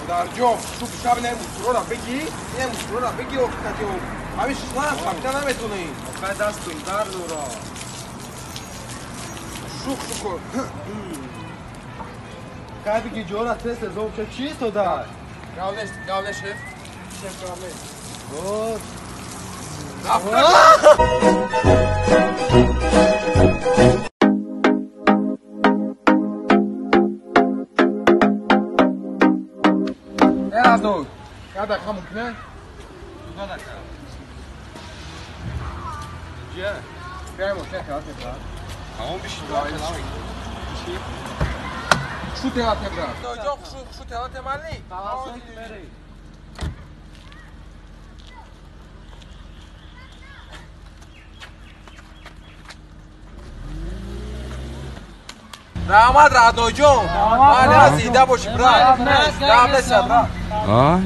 Darjom, tu şab nemustura begi, nemustura begi oktadjom. Abi şlan fakta nametuni. Oqay dastum dardura. Şukur. Kabi ki jora teste zovcha chisto da. Gavle şef. Şef gavle. Good. Ado, cada como que né? Toda cara. Dia. Quer mostrar aquela temporada? Aonde bicho vai lá? Chute ela temporada. Yok chute ela temali. Talasın beri. Rahmat Radojum. Mana zida boş bırak. Rahmet sabra. Ay.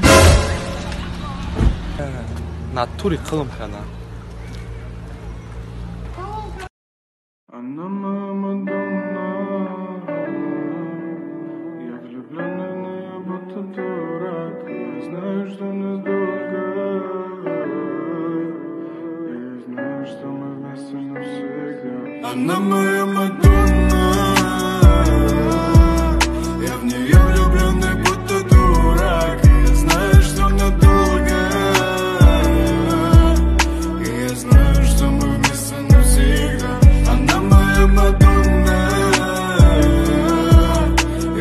Натури қылым хана. Я влюбленный, будто дурак. Я знаю, что нас долго. Я знаю, что мы вместе навсегда. Она моя Мадонна. Я в нее влюбленный, будто дурак. Я знаю, что надолго. И я знаю, что мы вместе навсегда. Она моя Мадонна.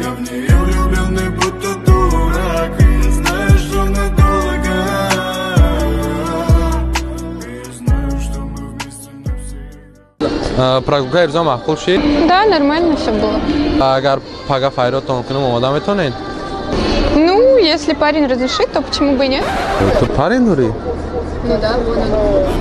Я в нее влюбленный, будто дурак. И я знаю, что надолго. И я знаю, что мы вместе навсегда. Прогулка ирза махкул шид? Да, нормально все было. Агар пага файротон кунам омада метонед? Ну, если парень разрешит, то почему бы и нет? То парень дури? Ну да, вон он.